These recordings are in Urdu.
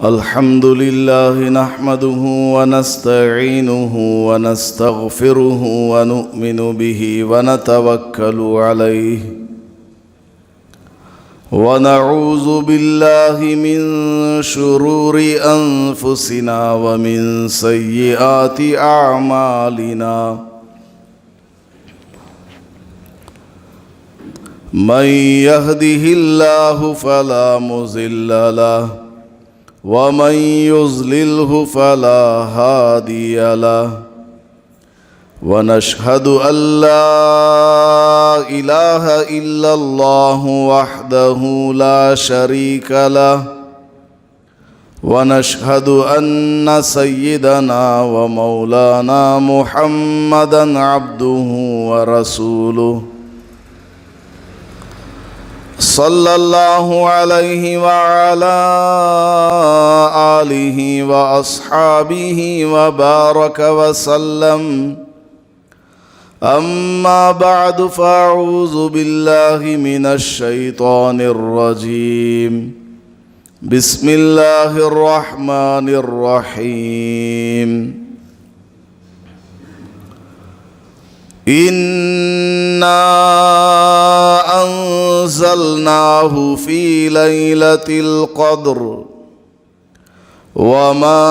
الحمد لله نحمده ونستعينه ونستغفره ونؤمن به ونتوكل عليه ونعوذ بالله من شرور أنفسنا ومن سيئات أعمالنا من يهده الله فلا مضل له ومن يضلله فلا هادي له ونشهد أن لا إله إلا الله وحده لا شريك له ونشهد أن سيدنا ومولانا محمدا عبده ورسوله صلى الله عليه وعلى آله وأصحابه وبارك وسلم أما بعد فأعوذ بالله من الشيطان الرجيم بسم الله الرحمن الرحيم إِنَّا أنزلناه في ليلة القدر وما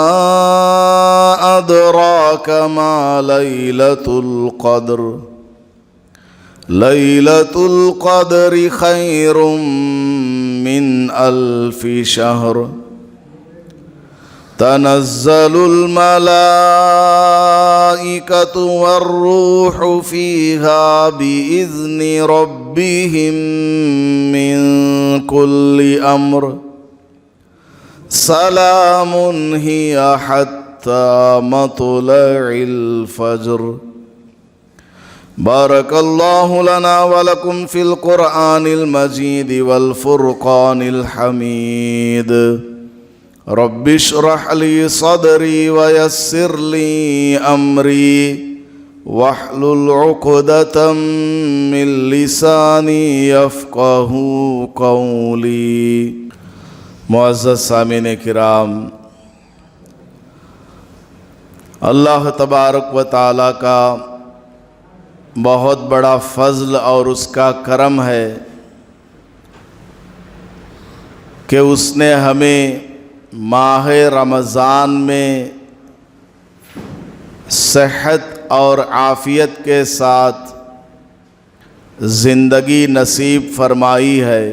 أدراك ما ليلة القدر ليلة القدر خير من 1000 شهر تنزل الملائكة والروح فيها بإذن ربهم من كل أمر سلام هي حتى مطلع الفجر. بارك الله لنا ولكم في القرآن المجيد والفرقان الحميد. رب اشرح لي صدري ويسر لي أمري واحلل عقدة من لساني يفقه قولي. معزز سامعین کرام، اللہ تبارک و تعالیٰ کا بہت بڑا فضل اور اس کا کرم ہے کہ اس نے ہمیں ماہ رمضان میں صحت اور عافیت کے ساتھ زندگی نصیب فرمائی ہے،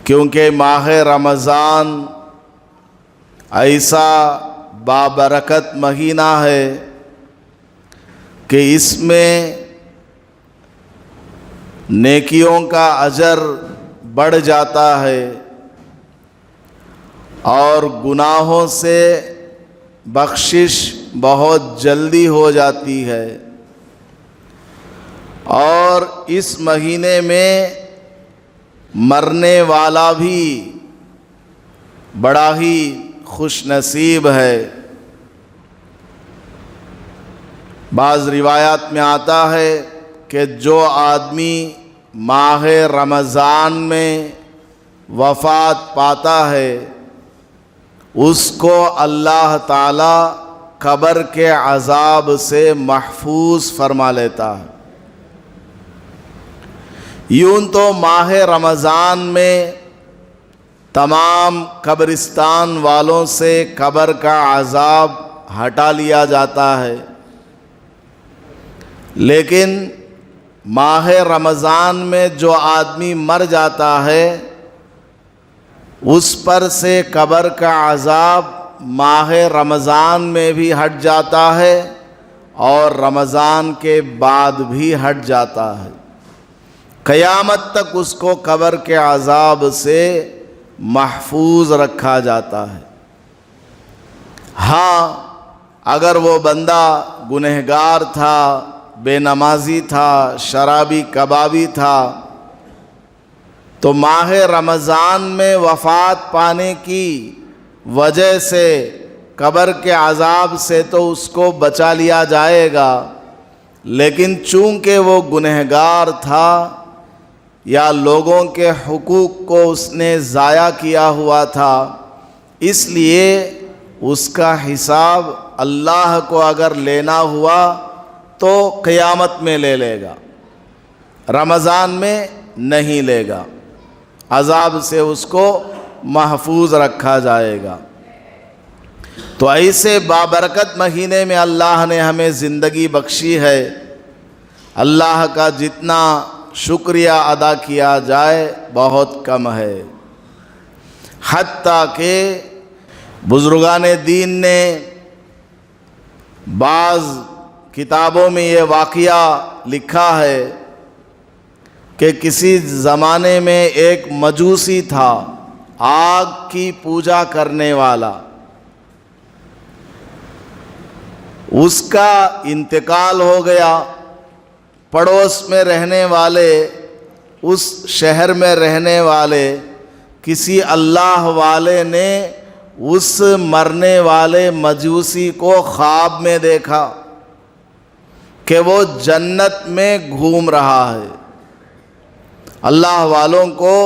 کیونکہ ماہ رمضان ایسا بابرکت مہینہ ہے کہ اس میں نیکیوں کا اجر بڑھ جاتا ہے اور گناہوں سے بخشش بہت جلدی ہو جاتی ہے، اور اس مہینے میں مرنے والا بھی بڑا ہی خوش نصیب ہے۔ بعض روایات میں آتا ہے کہ جو آدمی ماہ رمضان میں وفات پاتا ہے اس کو اللہ تعالی قبر کے عذاب سے محفوظ فرما لیتا ہے۔ یوں تو ماہ رمضان میں تمام قبرستان والوں سے قبر کا عذاب ہٹا لیا جاتا ہے، لیکن ماہ رمضان میں جو آدمی مر جاتا ہے اس پر سے قبر کا عذاب ماہ رمضان میں بھی ہٹ جاتا ہے اور رمضان کے بعد بھی ہٹ جاتا ہے، قیامت تک اس کو قبر کے عذاب سے محفوظ رکھا جاتا ہے۔ ہاں، اگر وہ بندہ گنہگار تھا، بے نمازی تھا، شرابی کبابی تھا، تو ماہ رمضان میں وفات پانے کی وجہ سے قبر کے عذاب سے تو اس کو بچا لیا جائے گا، لیکن چونکہ وہ گنہگار تھا یا لوگوں کے حقوق کو اس نے ضائع کیا ہوا تھا، اس لیے اس کا حساب اللہ کو اگر لینا ہوا تو قیامت میں لے لے گا، رمضان میں نہیں لے گا، عذاب سے اس کو محفوظ رکھا جائے گا۔ تو ایسے بابرکت مہینے میں اللہ نے ہمیں زندگی بخشی ہے، اللہ کا جتنا شکریہ ادا کیا جائے بہت کم ہے۔ حتیٰ کہ بزرگان دین نے بعض کتابوں میں یہ واقعہ لکھا ہے کہ کسی زمانے میں ایک مجوسی تھا، آگ کی پوجا کرنے والا، اس کا انتقال ہو گیا۔ پڑوس میں رہنے والے، اس شہر میں رہنے والے کسی اللہ والے نے اس مرنے والے مجوسی کو خواب میں دیکھا کہ وہ جنت میں گھوم رہا ہے۔ اللہ والوں کو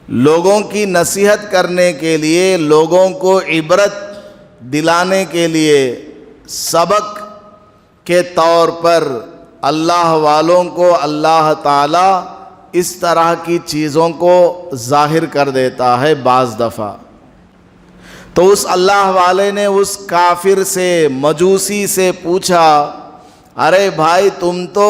لوگوں کی نصیحت کرنے کے لیے، لوگوں کو عبرت دلانے کے لیے، سبق کے طور پر اللہ والوں کو اللہ تعالیٰ اس طرح کی چیزوں کو ظاہر کر دیتا ہے بعض دفعہ۔ تو اس اللہ والے نے اس کافر سے، مجوسی سے پوچھا، ارے بھائی تم تو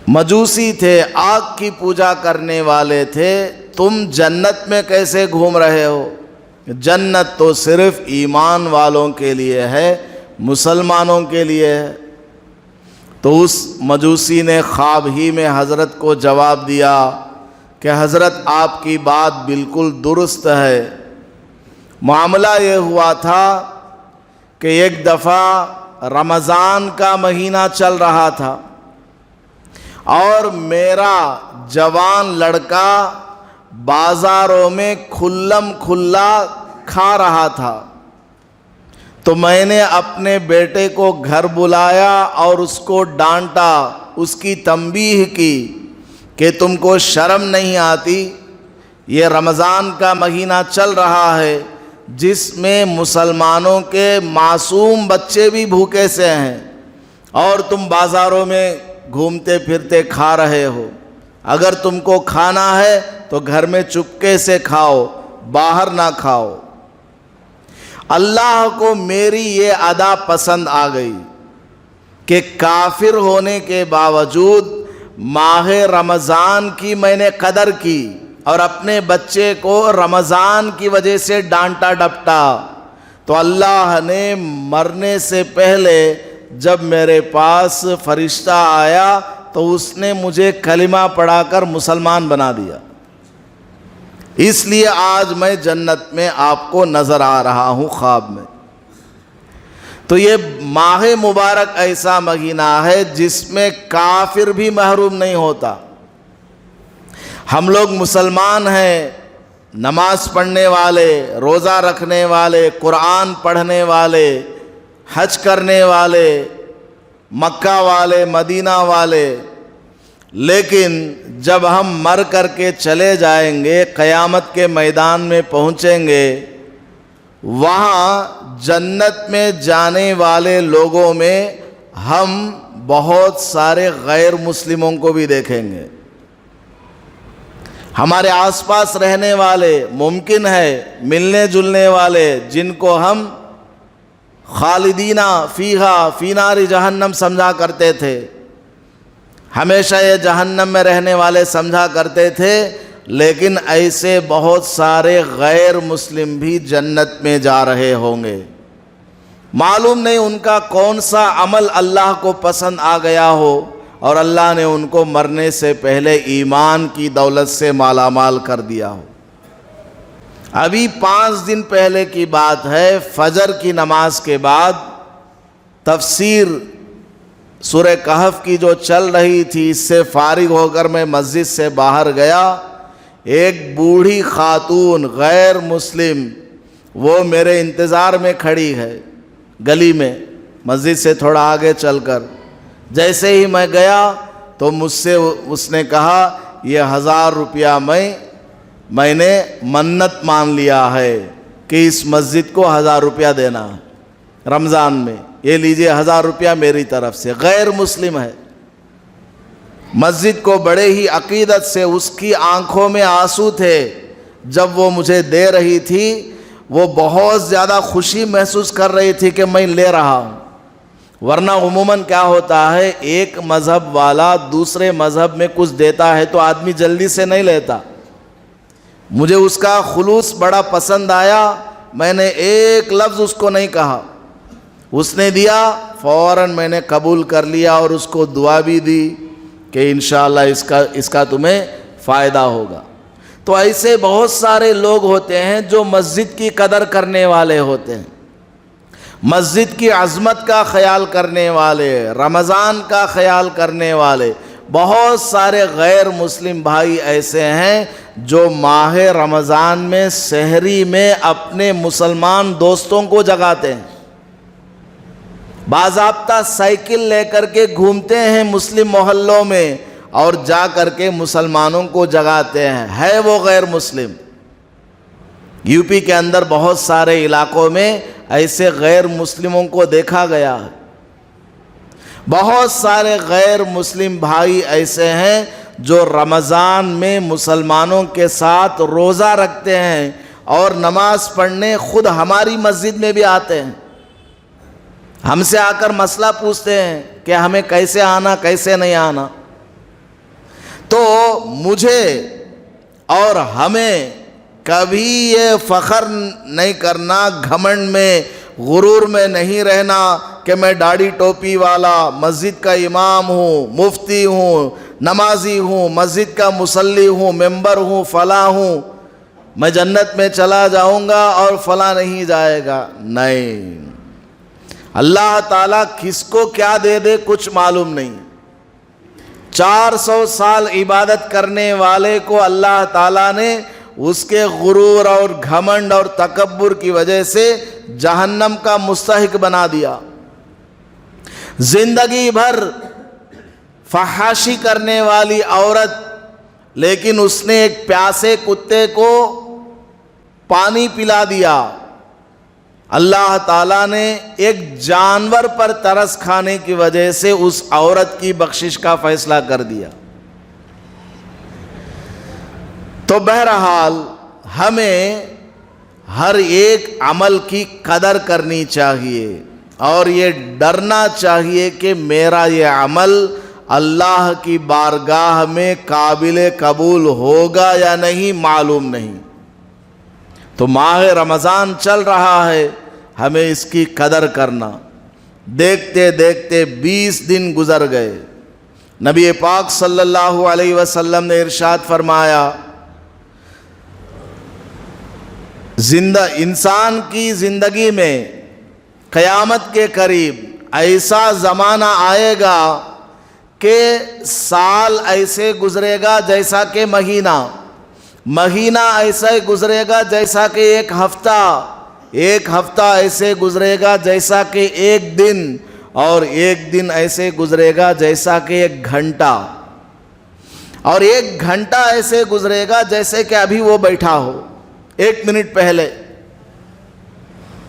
مجوسی تھے، آگ کی پوجا کرنے والے تھے، تم جنت میں کیسے گھوم رہے ہو؟ جنت تو صرف ایمان والوں کے لیے ہے، مسلمانوں کے لیے ہے۔ تو اس مجوسی نے خواب ہی میں حضرت کو جواب دیا کہ حضرت آپ کی بات بالکل درست ہے۔ معاملہ یہ ہوا تھا کہ ایک دفعہ رمضان کا مہینہ چل رہا تھا اور میرا جوان لڑکا بازاروں میں کھلم کھلا کھا رہا تھا، تو میں نے اپنے بیٹے کو گھر بلایا اور اس کو ڈانٹا، اس کی تنبیہ کی کہ تم کو شرم نہیں آتی؟ یہ رمضان کا مہینہ چل رہا ہے جس میں مسلمانوں کے معصوم بچے بھی بھوکے سے ہیں، اور تم بازاروں میں گھومتے پھرتے کھا رہے ہو۔ اگر تم کو کھانا ہے تو گھر میں چپکے سے کھاؤ، باہر نہ کھاؤ۔ اللہ کو میری یہ ادا پسند آ گئی کہ کافر ہونے کے باوجود ماہ رمضان کی میں نے قدر کی اور اپنے بچے کو رمضان کی وجہ سے ڈانٹا ڈپٹا۔ تو اللہ نے مرنے سے پہلے جب میرے پاس فرشتہ آیا تو اس نے مجھے کلمہ پڑھا کر مسلمان بنا دیا، اس لیے آج میں جنت میں آپ کو نظر آ رہا ہوں خواب میں۔ تو یہ ماہ مبارک ایسا مہینہ ہے جس میں کافر بھی محروم نہیں ہوتا۔ ہم لوگ مسلمان ہیں، نماز پڑھنے والے، روزہ رکھنے والے، قرآن پڑھنے والے، حج کرنے والے، مکہ والے، مدینہ والے، لیکن جب ہم مر کر کے چلے جائیں گے، قیامت کے میدان میں پہنچیں گے، وہاں جنت میں جانے والے لوگوں میں ہم بہت سارے غیر مسلموں کو بھی دیکھیں گے۔ ہمارے آس پاس رہنے والے، ممکن ہے ملنے جلنے والے، جن کو ہم خالدینہ فیہا فی نار جہنم سمجھا کرتے تھے، ہمیشہ یہ جہنم میں رہنے والے سمجھا کرتے تھے، لیکن ایسے بہت سارے غیر مسلم بھی جنت میں جا رہے ہوں گے۔ معلوم نہیں ان کا کون سا عمل اللہ کو پسند آ گیا ہو اور اللہ نے ان کو مرنے سے پہلے ایمان کی دولت سے مالا مال کر دیا ہو۔ ابھی 5 دن پہلے کی بات ہے، فجر کی نماز کے بعد تفسیر سورہ کہف کی جو چل رہی تھی، اس سے فارغ ہو کر میں مسجد سے باہر گیا، ایک بوڑھی خاتون غیر مسلم وہ میرے انتظار میں کھڑی ہے گلی میں، مسجد سے تھوڑا آگے چل کر۔ جیسے ہی میں گیا تو مجھ سے اس نے کہا یہ 1000 روپیہ میں نے منت مان لیا ہے کہ اس مسجد کو 1000 روپیہ دینا ہے رمضان میں، یہ لیجئے 1000 روپیہ میری طرف سے۔ غیر مسلم ہے، مسجد کو بڑے ہی عقیدت سے، اس کی آنکھوں میں آنسو تھے جب وہ مجھے دے رہی تھی، وہ بہت زیادہ خوشی محسوس کر رہی تھی کہ میں لے رہا ہوں۔ ورنہ عموماً کیا ہوتا ہے، ایک مذہب والا دوسرے مذہب میں کچھ دیتا ہے تو آدمی جلدی سے نہیں لیتا۔ مجھے اس کا خلوص بڑا پسند آیا، میں نے ایک لفظ اس کو نہیں کہا، اس نے دیا فوراً میں نے قبول کر لیا اور اس کو دعا بھی دی کہ انشاءاللہ اس کا تمہیں فائدہ ہوگا۔ تو ایسے بہت سارے لوگ ہوتے ہیں جو مسجد کی قدر کرنے والے ہوتے ہیں، مسجد کی عظمت کا خیال کرنے والے، رمضان کا خیال کرنے والے۔ بہت سارے غیر مسلم بھائی ایسے ہیں جو ماہ رمضان میں سحری میں اپنے مسلمان دوستوں کو جگاتے ہیں، باضابطہ سائیکل لے کر کے گھومتے ہیں مسلم محلوں میں اور جا کر کے مسلمانوں کو جگاتے ہیں، ہے وہ غیر مسلم۔ یو پی کے اندر بہت سارے علاقوں میں ایسے غیر مسلموں کو دیکھا گیا ہے۔ بہت سارے غیر مسلم بھائی ایسے ہیں جو رمضان میں مسلمانوں کے ساتھ روزہ رکھتے ہیں اور نماز پڑھنے خود ہماری مسجد میں بھی آتے ہیں، ہم سے آ کر مسئلہ پوچھتے ہیں کہ ہمیں کیسے آنا کیسے نہیں آنا۔ تو مجھے اور ہمیں کبھی یہ فخر نہیں کرنا، گھمنڈ میں، غرور میں نہیں رہنا کہ میں داڑھی ٹوپی والا مسجد کا امام ہوں، مفتی ہوں، نمازی ہوں، مسجد کا مصلی ہوں، ممبر ہوں، فلاں ہوں، میں جنت میں چلا جاؤں گا اور فلاں نہیں جائے گا۔ نہیں، اللہ تعالیٰ کس کو کیا دے دے کچھ معلوم نہیں۔ 400 سال عبادت کرنے والے کو اللہ تعالیٰ نے اس کے غرور اور گھمنڈ اور تکبر کی وجہ سے جہنم کا مستحق بنا دیا۔ زندگی بھر فحاشی کرنے والی عورت، لیکن اس نے ایک پیاسے کتے کو پانی پلا دیا، اللہ تعالیٰ نے ایک جانور پر ترس کھانے کی وجہ سے اس عورت کی بخشش کا فیصلہ کر دیا۔ تو بہرحال ہمیں ہر ایک عمل کی قدر کرنی چاہیے اور یہ ڈرنا چاہیے کہ میرا یہ عمل اللہ کی بارگاہ میں قابل قبول ہوگا یا نہیں معلوم نہیں۔ تو ماہ رمضان چل رہا ہے، ہمیں اس کی قدر کرنا۔ دیکھتے دیکھتے 20 دن گزر گئے، نبی پاک صلی اللہ علیہ وسلم نے ارشاد فرمایا، انسان کی زندگی میں قیامت کے قریب ایسا زمانہ آئے گا کہ سال ایسے گزرے گا جیسا کہ مہینہ، مہینہ ایسے گزرے گا جیسا کہ ایک ہفتہ، ایک ہفتہ ایسے گزرے گا جیسا کہ ایک دن، اور ایک دن ایسے گزرے گا جیسا کہ ایک گھنٹہ، اور ایک گھنٹہ ایسے گزرے گا جیسے کہ ابھی وہ بیٹھا ہو 1 منٹ پہلے۔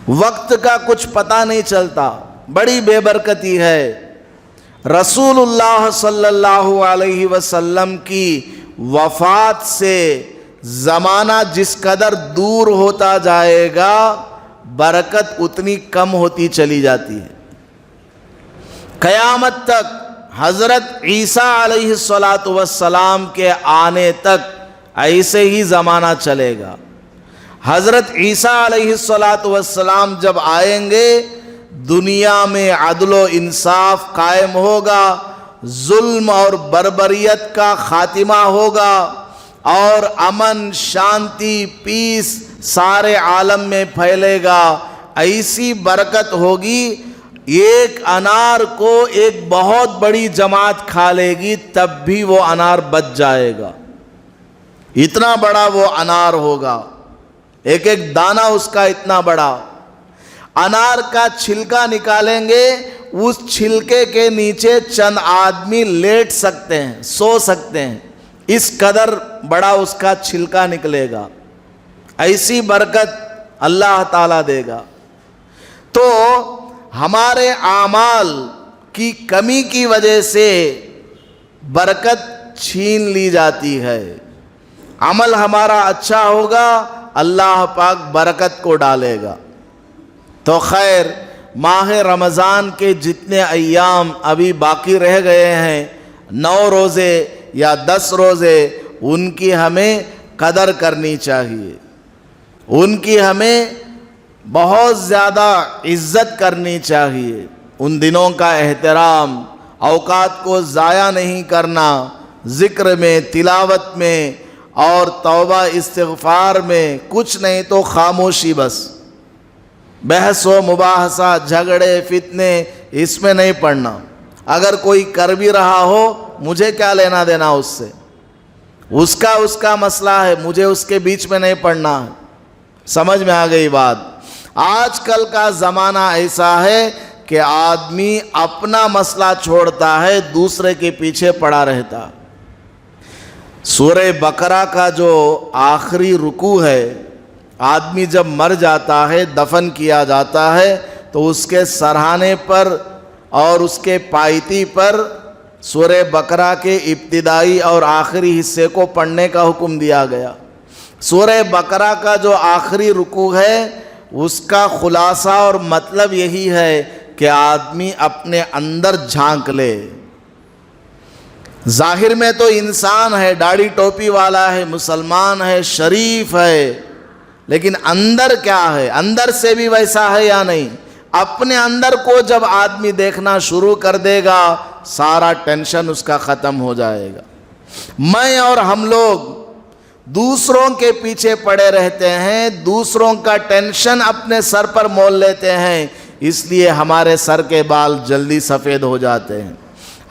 وقت کا کچھ پتہ نہیں چلتا، بڑی بے برکتی ہے۔ رسول اللہ صلی اللہ علیہ وسلم کی وفات سے زمانہ جس قدر دور ہوتا جائے گا، برکت اتنی کم ہوتی چلی جاتی ہے۔ قیامت تک، حضرت عیسیٰ علیہ السلام کے آنے تک ایسے ہی زمانہ چلے گا۔ حضرت عیسیٰ علیہ السلام جب آئیں گے، دنیا میں عدل و انصاف قائم ہوگا، ظلم اور بربریت کا خاتمہ ہوگا، اور امن، شانتی، پیس سارے عالم میں پھیلے گا۔ ایسی برکت ہوگی، ایک انار کو ایک بہت بڑی جماعت کھا لے گی تب بھی وہ انار بچ جائے گا، اتنا بڑا وہ انار ہوگا، ایک ایک دانہ اس کا اتنا بڑا۔ انار کا چھلکا نکالیں گے، اس چھلکے کے نیچے چند آدمی لیٹ سکتے ہیں, سو سکتے ہیں, اس قدر بڑا اس کا چھلکا نکلے گا. ایسی برکت اللہ تعالیٰ دے گا. تو ہمارے اعمال کی کمی کی وجہ سے برکت چھین لی جاتی ہے. عمل ہمارا اچھا ہوگا, اللہ پاک برکت کو ڈالے گا. تو خیر, ماہ رمضان کے جتنے ایام ابھی باقی رہ گئے ہیں, 9 روزے یا 10 روزے, ان کی ہمیں قدر کرنی چاہیے, ان کی ہمیں بہت زیادہ عزت کرنی چاہیے. ان دنوں کا احترام, اوقات کو ضائع نہیں کرنا, ذکر میں, تلاوت میں اور توبہ استغفار میں, کچھ نہیں تو خاموشی بس. بحث و مباحثہ, جھگڑے, فتنے, اس میں نہیں پڑنا. اگر کوئی کر بھی رہا ہو, مجھے کیا لینا دینا اس سے, اس کا مسئلہ ہے, مجھے اس کے بیچ میں نہیں پڑنا ہے. سمجھ میں آ گئی بات. آج کل کا زمانہ ایسا ہے کہ آدمی اپنا مسئلہ چھوڑتا ہے, دوسرے کے پیچھے پڑا رہتا. سورہ بقرہ کا جو آخری رکوع ہے, آدمی جب مر جاتا ہے, دفن کیا جاتا ہے, تو اس کے سرہانے پر اور اس کے پائیتی پر سورہ بقرہ کے ابتدائی اور آخری حصے کو پڑھنے کا حکم دیا گیا. سورہ بقرہ کا جو آخری رکوع ہے, اس کا خلاصہ اور مطلب یہی ہے کہ آدمی اپنے اندر جھانک لے. ظاہر میں تو انسان ہے, داڑھی ٹوپی والا ہے, مسلمان ہے, شریف ہے, لیکن اندر کیا ہے, اندر سے بھی ویسا ہے یا نہیں. اپنے اندر کو جب آدمی دیکھنا شروع کر دے گا, سارا ٹینشن اس کا ختم ہو جائے گا. میں اور ہم لوگ دوسروں کے پیچھے پڑے رہتے ہیں, دوسروں کا ٹینشن اپنے سر پر مول لیتے ہیں, اس لیے ہمارے سر کے بال جلدی سفید ہو جاتے ہیں,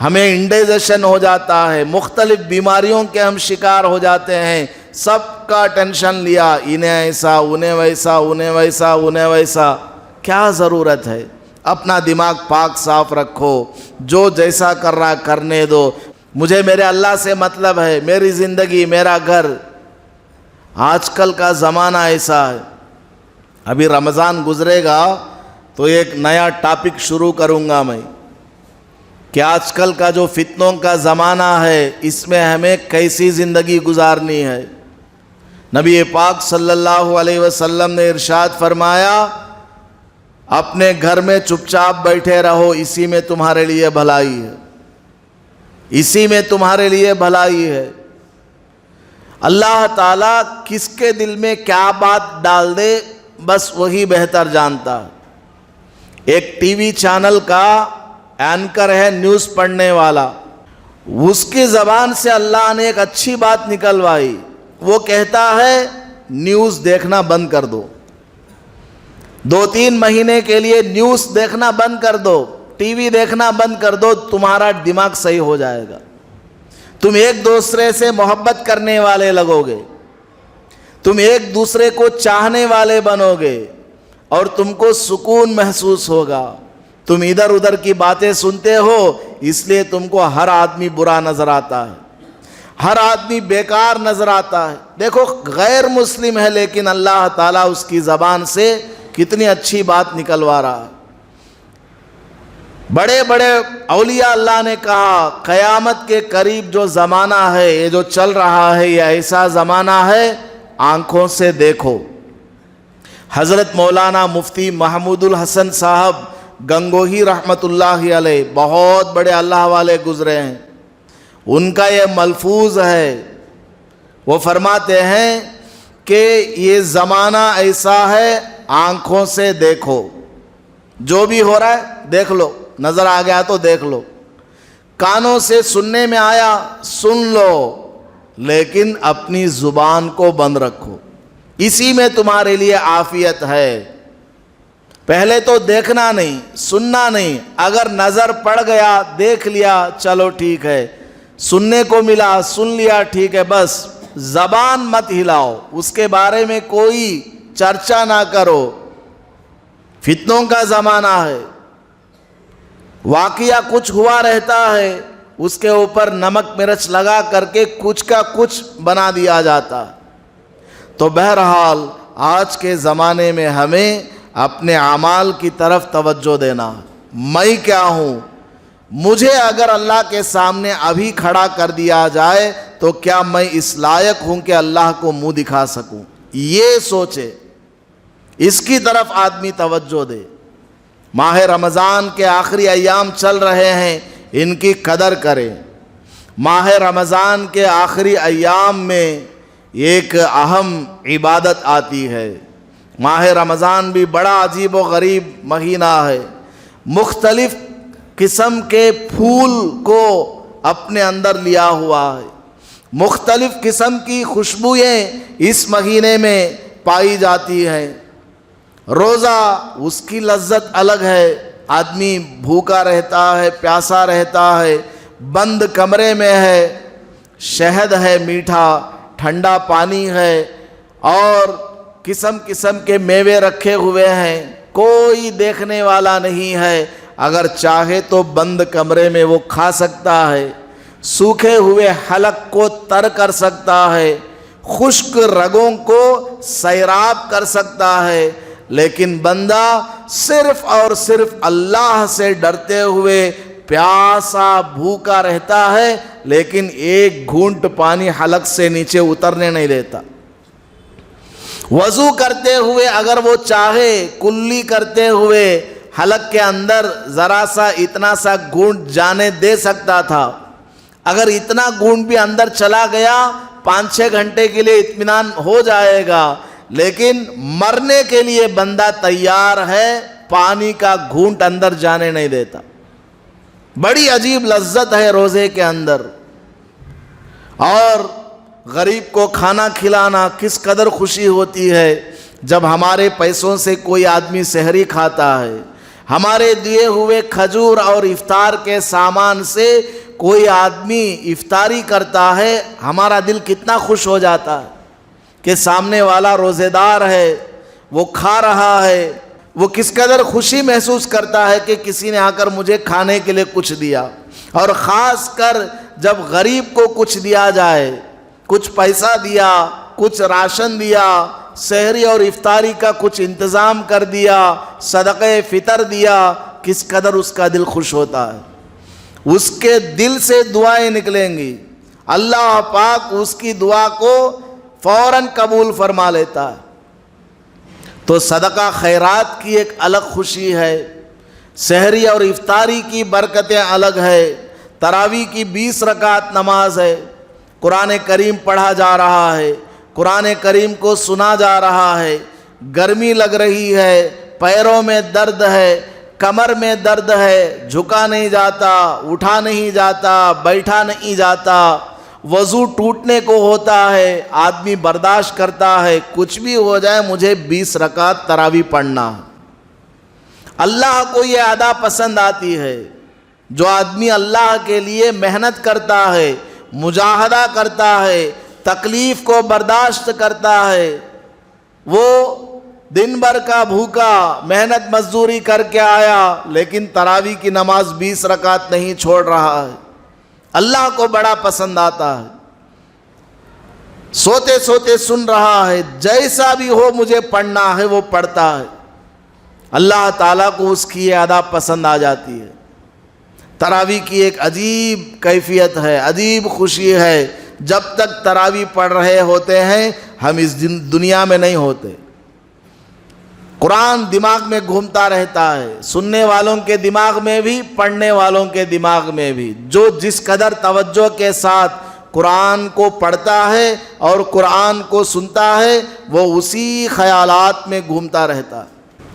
ہمیں انڈائجیشن ہو جاتا ہے, مختلف بیماریوں کے ہم شکار ہو جاتے ہیں. سب کا ٹینشن لیا, انہیں ایسا, انہیں ویسا, انہیں ویسا, انہیں ویسا. کیا ضرورت ہے؟ اپنا دماغ پاک صاف رکھو, جو جیسا کر رہا کرنے دو. مجھے میرے اللہ سے مطلب ہے, میری زندگی, میرا گھر. آج کل کا زمانہ ایسا ہے. ابھی رمضان گزرے گا تو ایک نیا ٹاپک شروع کروں گا میں, کہ آج کل کا جو فتنوں کا زمانہ ہے, اس میں ہمیں کیسی زندگی گزارنی ہے. نبی پاک صلی اللہ علیہ وسلم نے ارشاد فرمایا, اپنے گھر میں چپ چاپ بیٹھے رہو, اسی میں تمہارے لیے بھلائی ہے, اسی میں تمہارے لیے بھلائی ہے. اللہ تعالیٰ کس کے دل میں کیا بات ڈال دے, بس وہی بہتر جانتا ہے. ایک ٹی وی چینل کا اینکر ہے, نیوز پڑھنے والا, اس کی زبان سے اللہ نے ایک اچھی بات نکلوائی. وہ کہتا ہے نیوز دیکھنا بند کر دو, 2-3 مہینے کے لیے نیوز دیکھنا بند کر دو, ٹی وی دیکھنا بند کر دو, تمہارا دماغ صحیح ہو جائے گا. تم ایک دوسرے سے محبت کرنے والے لگو گے, تم ایک دوسرے کو چاہنے والے بنو گے, اور تم کو سکون محسوس ہوگا. تم ادھر ادھر کی باتیں سنتے ہو, اس لیے تم کو ہر آدمی برا نظر آتا ہے, ہر آدمی بیکار نظر آتا ہے. دیکھو غیر مسلم ہے, لیکن اللہ تعالیٰ اس کی زبان سے کتنی اچھی بات نکلوا رہا. بڑے بڑے اولیاء اللہ نے کہا, قیامت کے قریب جو زمانہ ہے, یہ جو چل رہا ہے, یہ ایسا زمانہ ہے, آنکھوں سے دیکھو. حضرت مولانا مفتی محمود الحسن صاحب گنگوہی رحمت اللہ علیہ, بہت بڑے اللہ والے گزرے ہیں. ان کا یہ ملفوظ ہے, وہ فرماتے ہیں کہ یہ زمانہ ایسا ہے, آنکھوں سے دیکھو. جو بھی ہو رہا ہے دیکھ لو, نظر آ گیا تو دیکھ لو, کانوں سے سننے میں آیا سن لو, لیکن اپنی زبان کو بند رکھو, اسی میں تمہارے لیے عافیت ہے. پہلے تو دیکھنا نہیں, سننا نہیں, اگر نظر پڑ گیا دیکھ لیا چلو ٹھیک ہے, سننے کو ملا سن لیا ٹھیک ہے, بس زبان مت ہلاؤ, اس کے بارے میں کوئی چرچا نہ کرو. فتنوں کا زمانہ ہے, واقعہ کچھ ہوا رہتا ہے، اس کے اوپر نمک مرچ لگا کر کے کچھ کا کچھ بنا دیا جاتا. تو بہرحال آج کے زمانے میں ہمیں اپنے اعمال کی طرف توجہ دینا. میں کیا ہوں؟ مجھے اگر اللہ کے سامنے ابھی کھڑا کر دیا جائے تو کیا میں اس لائق ہوں کہ اللہ کو منہ دکھا سکوں؟ یہ سوچے، اس کی طرف آدمی توجہ دے. ماہ رمضان کے آخری ایام چل رہے ہیں، ان کی قدر کرے. ماہ رمضان کے آخری ایام میں ایک اہم عبادت آتی ہے. ماہ رمضان بھی بڑا عجیب و غریب مہینہ ہے. مختلف قسم کے پھول کو اپنے اندر لیا ہوا ہے. مختلف قسم کی خوشبوئیں اس مہینے میں پائی جاتی ہیں. روزہ اس کی لذت الگ ہے. آدمی بھوکا رہتا ہے، پیاسا رہتا ہے، بند کمرے میں ہے، شہد ہے میٹھا، ٹھنڈا پانی ہے اور قسم قسم کے میوے رکھے ہوئے ہیں. کوئی دیکھنے والا نہیں ہے. اگر چاہے تو بند کمرے میں وہ کھا سکتا ہے، سوکھے ہوئے حلق کو تر کر سکتا ہے، خشک رگوں کو سیراب کر سکتا ہے. لیکن بندہ صرف اور صرف اللہ سے ڈرتے ہوئے پیاسا بھوکا رہتا ہے، لیکن ایک گھونٹ پانی حلق سے نیچے اترنے نہیں دیتا. وضو کرتے ہوئے اگر وہ چاہے کلی کرتے ہوئے حلق کے اندر ذرا سا اتنا سا گھونٹ جانے دے سکتا تھا. اگر اتنا گھونٹ بھی اندر چلا گیا 5-6 گھنٹے کے لیے اطمینان ہو جائے گا. لیکن مرنے کے لیے بندہ تیار ہے، پانی کا گھونٹ اندر جانے نہیں دیتا. بڑی عجیب لذت ہے روزے کے اندر. اور غریب کو کھانا کھلانا کس قدر خوشی ہوتی ہے جب ہمارے پیسوں سے کوئی آدمی سحری کھاتا ہے. ہمارے دیے ہوئے کھجور اور افطار کے سامان سے کوئی آدمی افطاری کرتا ہے، ہمارا دل کتنا خوش ہو جاتا ہے کہ سامنے والا روزے دار ہے، وہ کھا رہا ہے. وہ کس قدر خوشی محسوس کرتا ہے کہ کسی نے آ کر مجھے کھانے کے لیے کچھ دیا. اور خاص کر جب غریب کو کچھ دیا جائے، کچھ پیسہ دیا، کچھ راشن دیا، سحری اور افطاری کا کچھ انتظام کر دیا، صدقہ فطر دیا، کس قدر اس کا دل خوش ہوتا ہے. اس کے دل سے دعائیں نکلیں گی، اللہ پاک اس کی دعا کو فوراً قبول فرما لیتا ہے. تو صدقہ خیرات کی ایک الگ خوشی ہے. سحری اور افطاری کی برکتیں الگ ہے. تراویح کی 20 رکعت نماز ہے. قرآن کریم پڑھا جا رہا ہے، قرآن کریم کو سنا جا رہا ہے. گرمی لگ رہی ہے، پیروں میں درد ہے، کمر میں درد ہے، جھکا نہیں جاتا، اٹھا نہیں جاتا، بیٹھا نہیں جاتا، وضو ٹوٹنے کو ہوتا ہے، آدمی برداشت کرتا ہے، کچھ بھی ہو جائے مجھے 20 رکعت تراویح پڑھنا. اللہ کو یہ ادا پسند آتی ہے. جو آدمی اللہ کے لیے محنت کرتا ہے، مجاہدہ کرتا ہے، تکلیف کو برداشت کرتا ہے، وہ دن بھر کا بھوکا محنت مزدوری کر کے آیا لیکن تراویح کی نماز 20 رکعت نہیں چھوڑ رہا ہے، اللہ کو بڑا پسند آتا ہے. سوتے سوتے سن رہا ہے، جیسا بھی ہو مجھے پڑھنا ہے، وہ پڑھتا ہے. اللہ تعالیٰ کو اس کی یہ ادا پسند آ جاتی ہے. تراویح کی ایک عجیب کیفیت ہے، عجیب خوشی ہے. جب تک تراویح پڑھ رہے ہوتے ہیں ہم اس دنیا میں نہیں ہوتے. قرآن دماغ میں گھومتا رہتا ہے، سننے والوں کے دماغ میں بھی، پڑھنے والوں کے دماغ میں بھی. جو جس قدر توجہ کے ساتھ قرآن کو پڑھتا ہے اور قرآن کو سنتا ہے وہ اسی خیالات میں گھومتا رہتا ہے.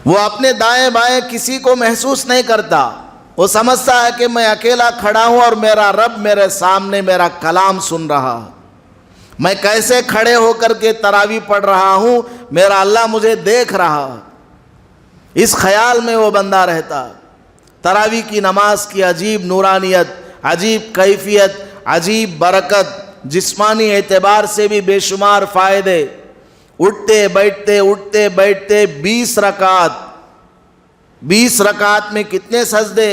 وہ اپنے دائیں بائیں کسی کو محسوس نہیں کرتا. وہ سمجھتا ہے کہ میں اکیلا کھڑا ہوں اور میرا رب میرے سامنے میرا کلام سن رہا ہے. میں کیسے کھڑے ہو کر کے تراویح پڑھ رہا ہوں، میرا اللہ مجھے دیکھ رہا ہے. اس خیال میں وہ بندہ رہتا ہے. تراویح کی نماز کی عجیب نورانیت، عجیب کیفیت، عجیب برکت، جسمانی اعتبار سے بھی بے شمار فائدے. اٹھتے بیٹھتے 20 رکعت 20 رکعت میں کتنے سجدے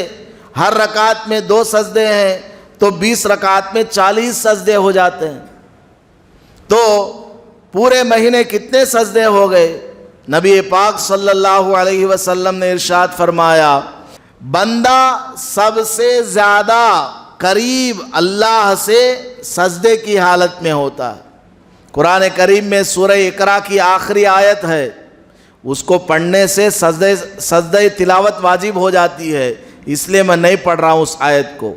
ہر رکعت میں 2 سجدے ہیں تو 20 رکعت میں 40 سجدے ہو جاتے ہیں، تو پورے مہینے کتنے سجدے ہو گئے؟ نبی پاک صلی اللہ علیہ وسلم نے ارشاد فرمایا بندہ سب سے زیادہ قریب اللہ سے سجدے کی حالت میں ہوتا ہے۔ قرآن کریم میں سورہ اقرا کی آخری آیت ہے، اس کو پڑھنے سے سجدہ تلاوت واجب ہو جاتی ہے، اس لیے میں نہیں پڑھ رہا ہوں اس آیت کو۔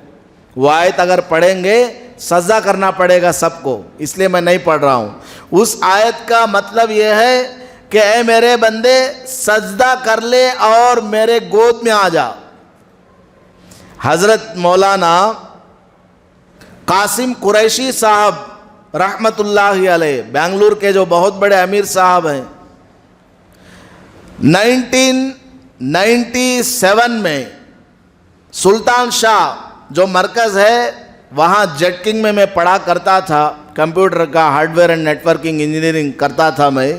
وہ آیت اگر پڑھیں گے سجدہ کرنا پڑے گا سب کو، اس لیے میں نہیں پڑھ رہا ہوں۔ اس آیت کا مطلب یہ ہے کہ اے میرے بندے سجدہ کر لے اور میرے گود میں آ جا۔ حضرت مولانا قاسم قریشی صاحب رحمت اللہ علیہ، بنگلور کے جو بہت بڑے امیر صاحب ہیں، 1997 میں سلطان شاہ جو مرکز ہے وہاں جیٹ کنگ میں پڑھا کرتا تھا، کمپیوٹر کا hardware and networking engineering کرتا تھا میں۔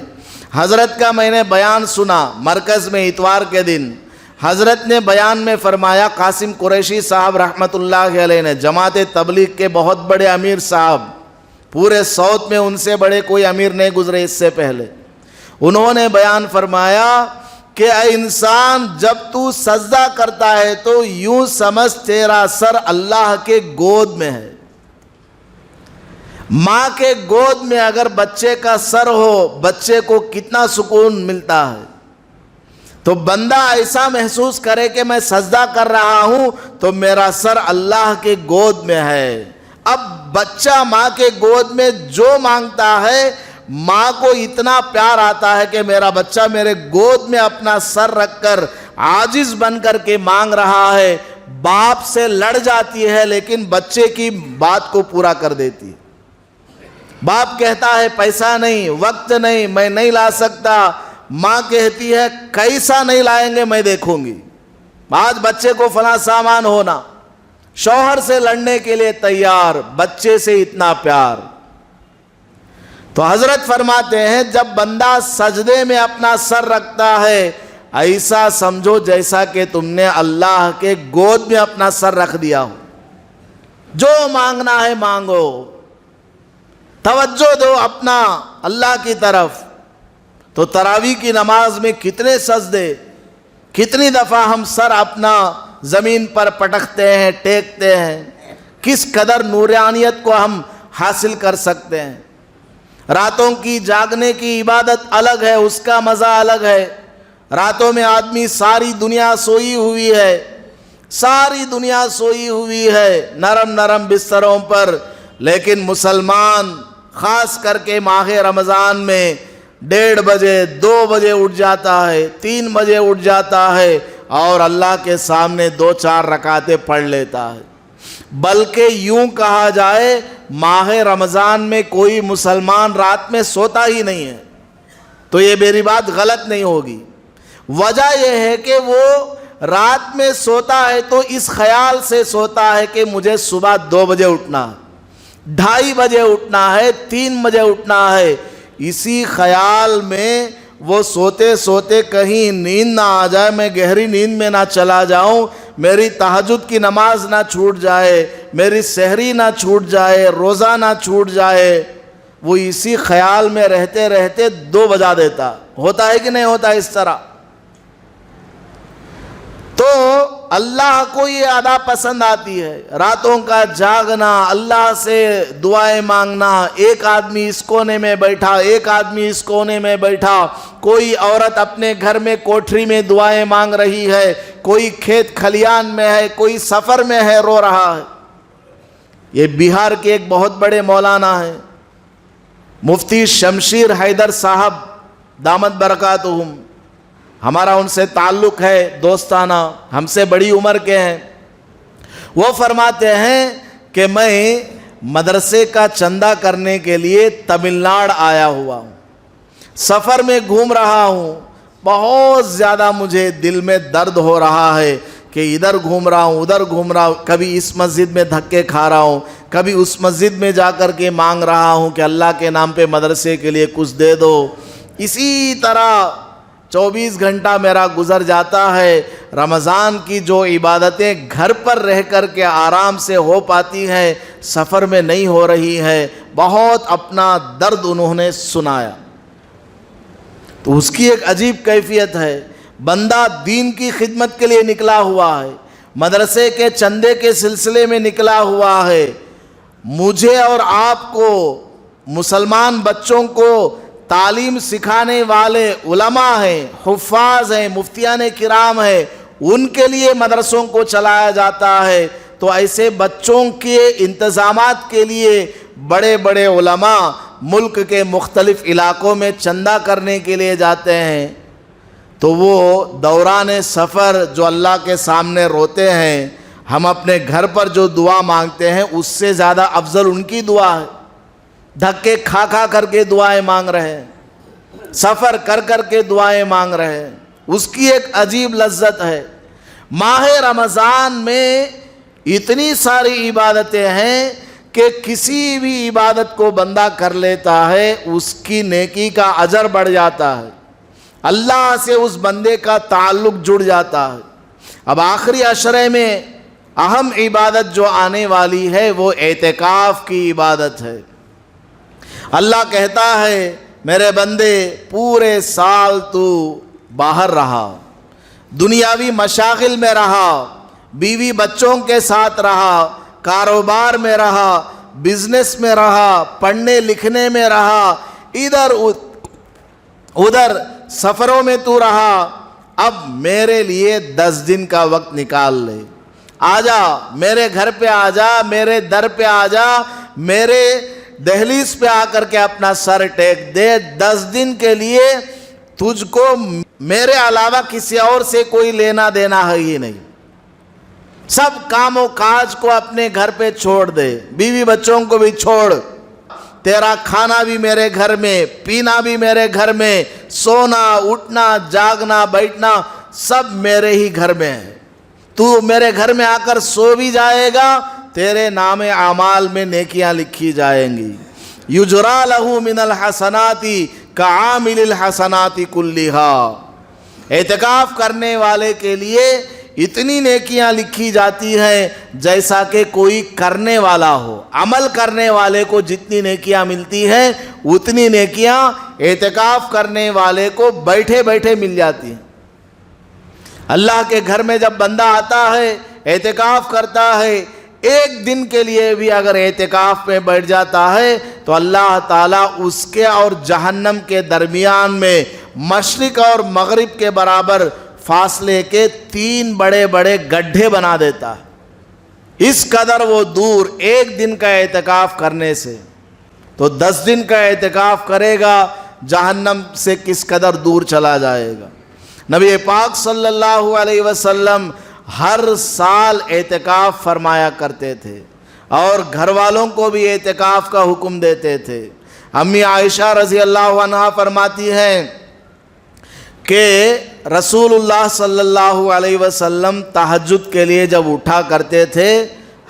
حضرت کا میں نے بیان سنا مرکز میں اتوار کے دن۔ حضرت نے بیان میں فرمایا، قاسم قریشی صاحب رحمت اللہ علیہ نے، جماعت تبلیغ کے بہت بڑے امیر صاحب، پورے ساؤتھ میں ان سے بڑے کوئی امیر نہیں گزرے اس سے پہلے، انہوں نے بیان فرمایا کہ اے انسان جب تو سجدہ کرتا ہے تو یوں سمجھ تیرا سر اللہ کے گود میں ہے۔ ماں کے گود میں اگر بچے کا سر ہو، بچے کو کتنا سکون ملتا ہے۔ تو بندہ ایسا محسوس کرے کہ میں سجدہ کر رہا ہوں تو میرا سر اللہ کے گود میں ہے۔ اب بچہ ماں کے گود میں جو مانگتا ہے، ماں کو اتنا پیار آتا ہے کہ میرا بچہ میرے گود میں اپنا سر رکھ کر عاجز بن کر کے مانگ رہا ہے، باپ سے لڑ جاتی ہے لیکن بچے کی بات کو پورا کر دیتی ہے۔ باپ کہتا ہے پیسہ نہیں، وقت نہیں، میں نہیں لا سکتا، ماں کہتی ہے کیسا نہیں لائیں گے میں دیکھوں گی۔ آج بچے کو فلاں سامان ہونا، شوہر سے لڑنے کے لیے تیار، بچے سے اتنا پیار۔ تو حضرت فرماتے ہیں جب بندہ سجدے میں اپنا سر رکھتا ہے ایسا سمجھو جیسا کہ تم نے اللہ کے گود میں اپنا سر رکھ دیا ہو، جو مانگنا ہے مانگو، توجہ دو اپنا اللہ کی طرف۔ تو تراویح کی نماز میں کتنے سجدے، کتنی دفعہ ہم سر اپنا زمین پر پٹکتے ہیں، ٹیکتے ہیں، کس قدر نورانیت کو ہم حاصل کر سکتے ہیں۔ راتوں کی جاگنے کی عبادت الگ ہے، اس کا مزہ الگ ہے۔ راتوں میں آدمی ساری دنیا سوئی ہوئی ہے، ساری دنیا سوئی ہوئی ہے نرم نرم بستروں پر، لیکن مسلمان خاص کر کے ماہ رمضان میں 1:30 بجے 2 بجے اٹھ جاتا ہے، 3 بجے اٹھ جاتا ہے اور اللہ کے سامنے 2-4 رکعتیں پڑھ لیتا ہے۔ بلکہ یوں کہا جائے ماہ رمضان میں کوئی مسلمان رات میں سوتا ہی نہیں ہے، تو یہ میری بات غلط نہیں ہوگی۔ وجہ یہ ہے کہ وہ رات میں سوتا ہے تو اس خیال سے سوتا ہے کہ مجھے صبح 2 بجے اٹھنا ہے، 2:30 بجے اٹھنا ہے، 3 بجے اٹھنا ہے۔ اسی خیال میں وہ سوتے سوتے کہیں نیند نہ آ جائے، میں گہری نیند میں نہ چلا جاؤں، میری تہجد کی نماز نہ چھوٹ جائے، میری سحری نہ چھوٹ جائے، روزہ نہ چھوٹ جائے، وہ اسی خیال میں رہتے رہتے 2 بجا دیتا۔ ہوتا ہے کہ نہیں ہوتا اس طرح؟ تو اللہ کو یہ ادا پسند آتی ہے، راتوں کا جاگنا، اللہ سے دعائیں مانگنا۔ ایک آدمی اس کونے میں بیٹھا، ایک آدمی اس کونے میں بیٹھا، کوئی عورت اپنے گھر میں کوٹھری میں دعائیں مانگ رہی ہے، کوئی کھیت کھلیان میں ہے، کوئی سفر میں ہے، رو رہا ہے۔ یہ بہار کے ایک بہت بڑے مولانا ہیں، مفتی شمشیر حیدر صاحب دامت برکاتہم، ہمارا ان سے تعلق ہے دوستانہ، ہم سے بڑی عمر کے ہیں۔ وہ فرماتے ہیں کہ میں مدرسے کا چندہ کرنے کے لیے تمل ناڈو آیا ہوا ہوں، سفر میں گھوم رہا ہوں، بہت زیادہ مجھے دل میں درد ہو رہا ہے کہ ادھر گھوم رہا ہوں، ادھر گھوم رہا ہوں، کبھی اس مسجد میں دھکے کھا رہا ہوں، کبھی اس مسجد میں جا کر کے مانگ رہا ہوں کہ اللہ کے نام پہ مدرسے کے لیے کچھ دے دو۔ اسی طرح 24 گھنٹہ میرا گزر جاتا ہے۔ رمضان کی جو عبادتیں گھر پر رہ کر کے آرام سے ہو پاتی ہیں، سفر میں نہیں ہو رہی ہے۔ بہت اپنا درد انہوں نے سنایا۔ تو اس کی ایک عجیب کیفیت ہے، بندہ دین کی خدمت کے لیے نکلا ہوا ہے، مدرسے کے چندے کے سلسلے میں نکلا ہوا ہے، مجھے اور آپ کو، مسلمان بچوں کو تعلیم سکھانے والے علماء ہیں، حفاظ ہیں، مفتیان کرام ہیں، ان کے لیے مدرسوں کو چلایا جاتا ہے۔ تو ایسے بچوں کے انتظامات کے لیے بڑے بڑے علماء ملک کے مختلف علاقوں میں چندہ کرنے کے لیے جاتے ہیں۔ تو وہ دوران سفر جو اللہ کے سامنے روتے ہیں، ہم اپنے گھر پر جو دعا مانگتے ہیں اس سے زیادہ افضل ان کی دعا ہے۔ دھکے کھا کھا کر کے دعائیں مانگ رہے ہیں، سفر کر کر کے دعائیں مانگ رہے ہیں، اس کی ایک عجیب لذت ہے۔ ماہ رمضان میں اتنی ساری عبادتیں ہیں کہ کسی بھی عبادت کو بندہ کر لیتا ہے اس کی نیکی کا اجر بڑھ جاتا ہے، اللہ سے اس بندے کا تعلق جڑ جاتا ہے۔ اب آخری عشرے میں اہم عبادت جو آنے والی ہے وہ اعتکاف کی عبادت ہے۔ اللہ کہتا ہے میرے بندے پورے سال تو باہر رہا، دنیاوی مشاغل میں رہا، بیوی بچوں کے ساتھ رہا، کاروبار میں رہا، بزنس میں رہا، پڑھنے لکھنے میں رہا، ادھر ادھر سفروں میں تو رہا، اب میرے لیے 10 دن کا وقت نکال لے، آجا میرے گھر پہ آجا، میرے در پہ آجا، میرے دہلیز پہ آ کر کے اپنا سر ٹیک دے۔ 10 دن کے لیے تجھ کو میرے علاوہ کسی اور سے کوئی لینا دینا ہے ہی نہیں، سب کام و کاج کو اپنے گھر پہ چھوڑ دے، بیوی بچوں کو بھی چھوڑ، تیرا کھانا بھی میرے گھر میں، پینا بھی میرے گھر میں، سونا اٹھنا جاگنا بیٹھنا سب میرے ہی گھر میں ہے، تو میرے گھر میں آ کر سو بھی جائے گا، تیرے نام اعمال میں نیکیاں لکھی جائیں گی۔ یجرا لہ من الحسنات کعامل الحسنات کلھا، اعتکاف کرنے والے کے لیے اتنی نیکیاں لکھی جاتی ہیں جیسا کہ کوئی کرنے والا ہو، عمل کرنے والے کو جتنی نیکیاں ملتی ہیں اتنی نیکیاں اعتکاف کرنے والے کو بیٹھے بیٹھے مل جاتی ہیں۔ اللہ کے گھر میں جب بندہ آتا ہے اعتکاف کرتا ہے، ایک دن کے لیے بھی اگر اعتکاف میں بیٹھ جاتا ہے تو اللہ تعالیٰ اس کے اور جہنم کے درمیان میں مشرق اور مغرب کے برابر فاصلے کے 3 بڑے بڑے گڈھے بنا دیتا ہے، اس قدر وہ دور ایک دن کا اعتکاف کرنے سے۔ تو 10 دن کا اعتکاف کرے گا جہنم سے کس قدر دور چلا جائے گا۔ نبی پاک صلی اللہ علیہ وسلم ہر سال اعتکاف فرمایا کرتے تھے اور گھر والوں کو بھی اعتکاف کا حکم دیتے تھے۔ امی عائشہ رضی اللہ عنہا فرماتی ہیں کہ رسول اللہ صلی اللہ علیہ وسلم تہجد کے لیے جب اٹھا کرتے تھے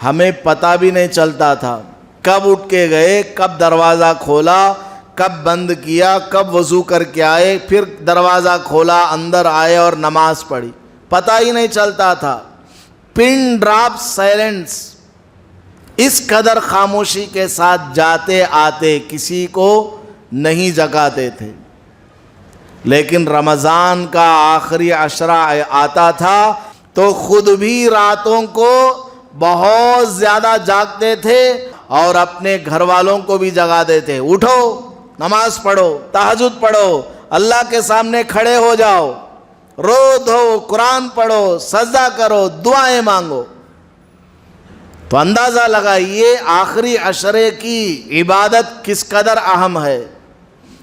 ہمیں پتہ بھی نہیں چلتا تھا، کب اٹھ کے گئے، کب دروازہ کھولا، کب بند کیا، کب وضو کر کے آئے، پھر دروازہ کھولا، اندر آئے اور نماز پڑھی، پتہ ہی نہیں چلتا تھا۔ پن ڈراپ سائلنس، اس قدر خاموشی کے ساتھ جاتے آتے کسی کو نہیں جگاتے تھے۔ لیکن رمضان کا آخری عشرہ آتا تھا تو خود بھی راتوں کو بہت زیادہ جاگتے تھے اور اپنے گھر والوں کو بھی جگاتے تھے، اٹھو نماز پڑھو، تہجد پڑھو، اللہ کے سامنے کھڑے ہو جاؤ، رو دھو، قرآن پڑھو، سجدہ کرو، دعائیں مانگو۔ تو اندازہ لگائیے آخری عشرے کی عبادت کس قدر اہم ہے۔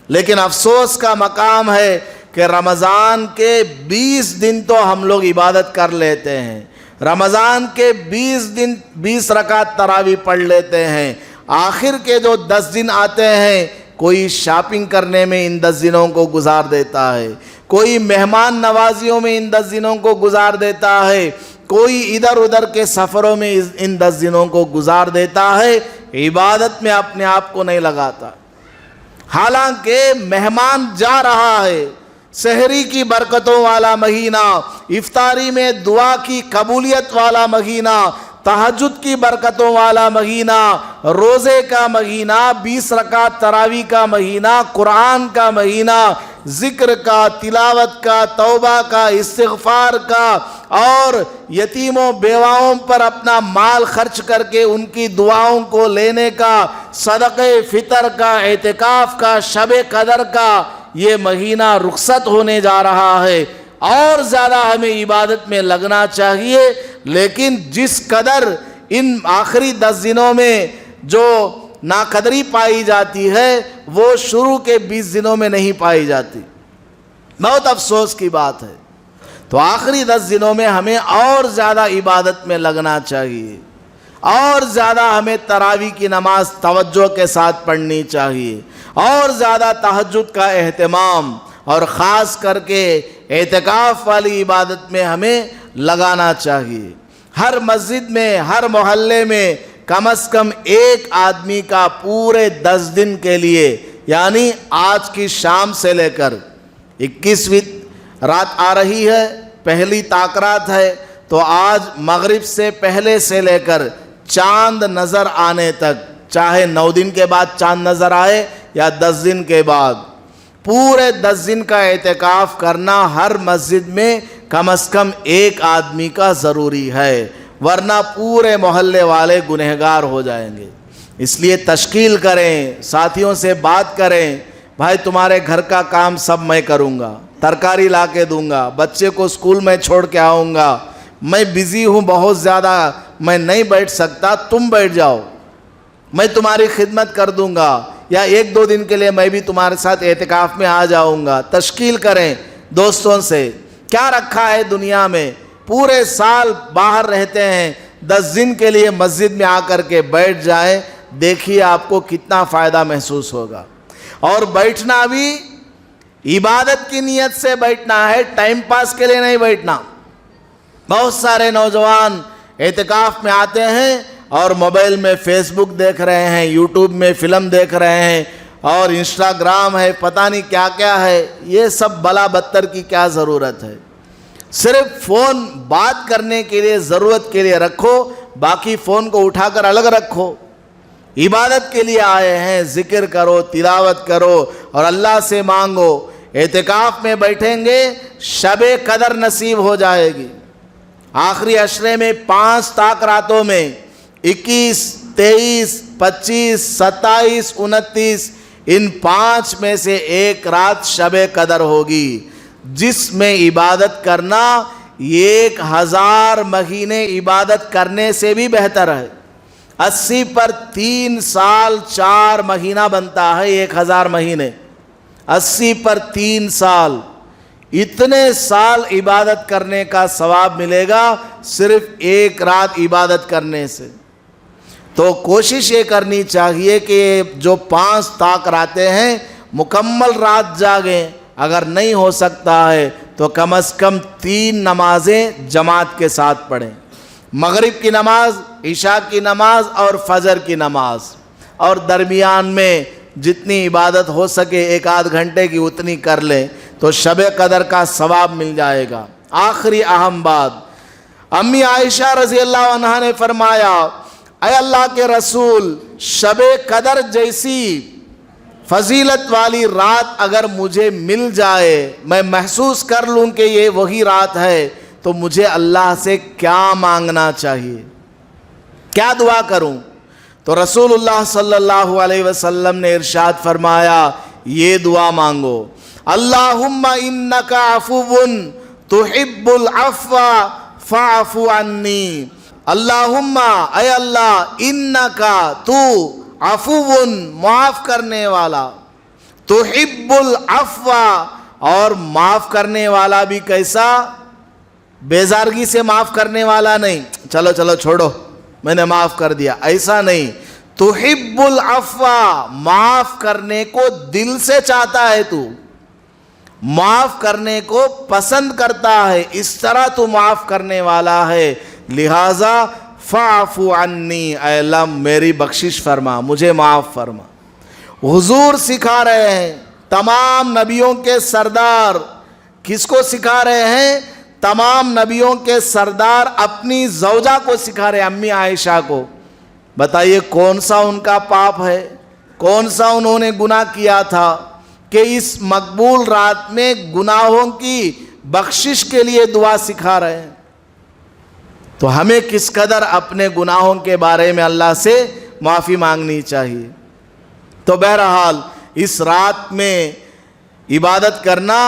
لیکن افسوس کا مقام ہے کہ رمضان کے 20 دن تو ہم لوگ عبادت کر لیتے ہیں، رمضان کے 20 دن 20 رکعت تراویح پڑھ لیتے ہیں، آخر کے جو 10 دن آتے ہیں کوئی شاپنگ کرنے میں ان 10 دنوں کو گزار دیتا ہے، کوئی مہمان نوازیوں میں ان 10 دنوں کو گزار دیتا ہے، کوئی ادھر ادھر کے سفروں میں ان 10 دنوں کو گزار دیتا ہے، عبادت میں اپنے آپ کو نہیں لگاتا۔ حالانکہ مہمان جا رہا ہے، سحری کی برکتوں والا مہینہ، افطاری میں دعا کی قبولیت والا مہینہ، تہجد کی برکتوں والا مہینہ، روزے کا مہینہ، 20 رکعت تراویح کا مہینہ، قرآن کا مہینہ، ذکر کا، تلاوت کا، توبہ کا، استغفار کا، اور یتیموں بیواؤں پر اپنا مال خرچ کر کے ان کی دعاؤں کو لینے کا، صدقہ فطر کا، اعتکاف کا، شب قدر کا یہ مہینہ رخصت ہونے جا رہا ہے۔ اور زیادہ ہمیں عبادت میں لگنا چاہیے، لیکن جس قدر ان آخری 10 دنوں میں جو ناقدری پائی جاتی ہے وہ شروع کے 20 دنوں میں نہیں پائی جاتی۔ بہت افسوس کی بات ہے۔ تو آخری 10 دنوں میں ہمیں اور زیادہ عبادت میں لگنا چاہیے، اور زیادہ ہمیں تراویح کی نماز توجہ کے ساتھ پڑھنی چاہیے، اور زیادہ تہجد کا اہتمام، اور خاص کر کے اعتکاف والی عبادت میں ہمیں لگانا چاہیے۔ ہر مسجد میں، ہر محلے میں کم از کم ایک آدمی کا پورے 10 دن کے لیے، یعنی آج کی شام سے لے کر 21ویں رات آ رہی ہے، پہلی تاکرات ہے، تو آج مغرب سے پہلے سے لے کر چاند نظر آنے تک، چاہے 9 دن کے بعد چاند نظر آئے یا 10 دن کے بعد، پورے 10 دن کا اعتکاف کرنا ہر مسجد میں کم از کم ایک آدمی کا ضروری ہے، ورنہ پورے محلے والے گنہگار ہو جائیں گے۔ اس لیے تشکیل کریں، ساتھیوں سے بات کریں، بھائی تمہارے گھر کا کام سب میں کروں گا، ترکاری لا کے دوں گا، بچے کو اسکول میں چھوڑ کے آؤں گا، میں بزی ہوں بہت زیادہ، میں نہیں بیٹھ سکتا، تم بیٹھ جاؤ، میں تمہاری خدمت کر دوں گا، یا 1-2 دن کے لیے میں بھی تمہارے ساتھ اعتکاف میں آ جاؤں گا۔ تشکیل کریں دوستوں سے۔ کیا رکھا ہے دنیا میں؟ پورے سال باہر رہتے ہیں، 10 دن کے لیے مسجد میں آ کر کے بیٹھ جائیں، دیکھیے آپ کو کتنا فائدہ محسوس ہوگا۔ اور بیٹھنا بھی عبادت کی نیت سے بیٹھنا ہے، ٹائم پاس کے لیے نہیں بیٹھنا۔ بہت سارے نوجوان اعتکاف میں آتے ہیں اور موبائل میں فیس بک دیکھ رہے ہیں، یوٹیوب میں فلم دیکھ رہے ہیں، اور انسٹاگرام ہے، پتہ نہیں کیا کیا ہے۔ یہ سب بلا بدتر کی کیا ضرورت ہے؟ صرف فون بات کرنے کے لیے، ضرورت کے لیے رکھو، باقی فون کو اٹھا کر الگ رکھو۔ عبادت کے لیے آئے ہیں، ذکر کرو، تلاوت کرو، اور اللہ سے مانگو۔ اعتکاف میں بیٹھیں گے، شب قدر نصیب ہو جائے گی۔ آخری عشرے میں 5 تاک راتوں میں 21، 23، 25، 27، 29، ان 5 میں سے ایک رات شب قدر ہوگی، جس میں عبادت کرنا 1000 مہینے عبادت کرنے سے بھی بہتر ہے۔ 80 پر 3 سال 4 مہینہ بنتا ہے 1000 مہینے، 80 پر 3 سال، اتنے سال عبادت کرنے کا ثواب ملے گا صرف ایک رات عبادت کرنے سے۔ تو کوشش یہ کرنی چاہیے کہ جو 5 تاک راتیں ہیں مکمل رات جاگیں، اگر نہیں ہو سکتا ہے تو کم از کم 3 نمازیں جماعت کے ساتھ پڑھیں، مغرب کی نماز، عشاء کی نماز اور فجر کی نماز، اور درمیان میں جتنی عبادت ہو سکے 1-8 گھنٹے کی اتنی کر لیں تو شب قدر کا ثواب مل جائے گا۔ آخری اہم بات، امی عائشہ رضی اللہ عنہا نے فرمایا، اے اللہ کے رسول، شب قدر جیسی فضیلت والی رات اگر مجھے مل جائے، میں محسوس کر لوں کہ یہ وہی رات ہے، تو مجھے اللہ سے کیا مانگنا چاہیے، کیا دعا کروں؟ تو رسول اللہ صلی اللہ علیہ وسلم نے ارشاد فرمایا، یہ دعا مانگو، اللہم انکا عفو تحب العفو فاعف عنی۔ اللہم، اے اللہ، انکا، تو، عفو، معاف کرنے والا، تحب العفو، اور معاف کرنے والا بھی کیسا؟ بیزارگی سے معاف کرنے والا نہیں، چلو چلو چھوڑو میں نے معاف کر دیا، ایسا نہیں۔ تحب العفو، معاف کرنے کو دل سے چاہتا ہے، تو معاف کرنے کو پسند کرتا ہے، اس طرح تو معاف کرنے والا ہے، لہذا فاعف عنی، اے اللہ میری بخشش فرما، مجھے معاف فرما۔ حضور سکھا رہے ہیں، تمام نبیوں کے سردار کس کو سکھا رہے ہیں؟ تمام نبیوں کے سردار اپنی زوجہ کو سکھا رہے ہیں، امی عائشہ کو۔ بتائیے کون سا ان کا پاپ ہے، کون سا انہوں نے گناہ کیا تھا کہ اس مقبول رات میں گناہوں کی بخشش کے لیے دعا سکھا رہے ہیں؟ تو ہمیں کس قدر اپنے گناہوں کے بارے میں اللہ سے معافی مانگنی چاہیے۔ تو بہرحال اس رات میں عبادت کرنا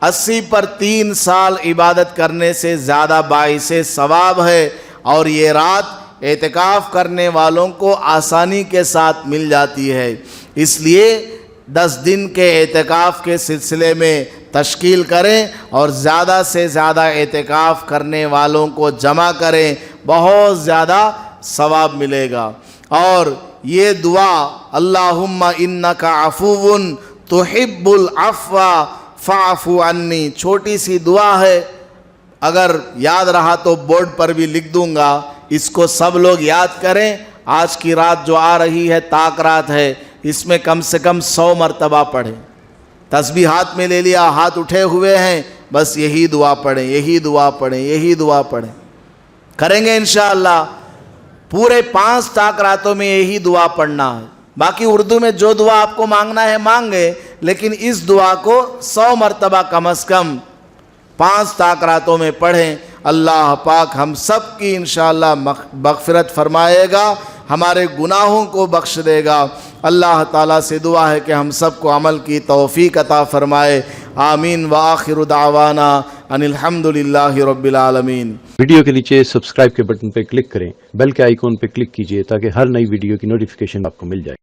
80 پر 3 سال عبادت کرنے سے زیادہ باعث ثواب ہے، اور یہ رات اعتکاف کرنے والوں کو آسانی کے ساتھ مل جاتی ہے۔ اس لیے 10 دن کے اعتکاف کے سلسلے میں تشکیل کریں اور زیادہ سے زیادہ اعتکاف کرنے والوں کو جمع کریں، بہت زیادہ ثواب ملے گا۔ اور یہ دعا اللہم انک عفو تحب العفو فاعف عنی، چھوٹی سی دعا ہے، اگر یاد رہا تو بورڈ پر بھی لکھ دوں گا، اس کو سب لوگ یاد کریں۔ آج کی رات جو آ رہی ہے طاق رات ہے، اس میں کم سے کم 100 مرتبہ پڑھیں۔ تسبیح ہاتھ میں لے لیا، ہاتھ اٹھے ہوئے ہیں، بس یہی دعا پڑھیں، یہی دعا پڑھیں، یہی دعا پڑھیں۔ کریں گے انشاءاللہ، پورے 5 طاق راتوں میں یہی دعا پڑھنا ہے۔ باقی اردو میں جو دعا آپ کو مانگنا ہے مانگے، لیکن اس دعا کو 100 مرتبہ کم از کم 5 طاق راتوں میں پڑھیں۔ اللہ پاک ہم سب کی انشاءاللہ مغفرت فرمائے گا، ہمارے گناہوں کو بخش دے گا۔ اللہ تعالیٰ سے دعا ہے کہ ہم سب کو عمل کی توفیق عطا فرمائے۔ آمین وآخر دعوانا ان الحمدللہ رب العالمین۔ ویڈیو کے نیچے سبسکرائب کے بٹن پہ کلک کریں، بیل کے آئیکن پہ کلک کیجئے تاکہ ہر نئی ویڈیو کی نوٹیفیکیشن آپ کو مل جائے۔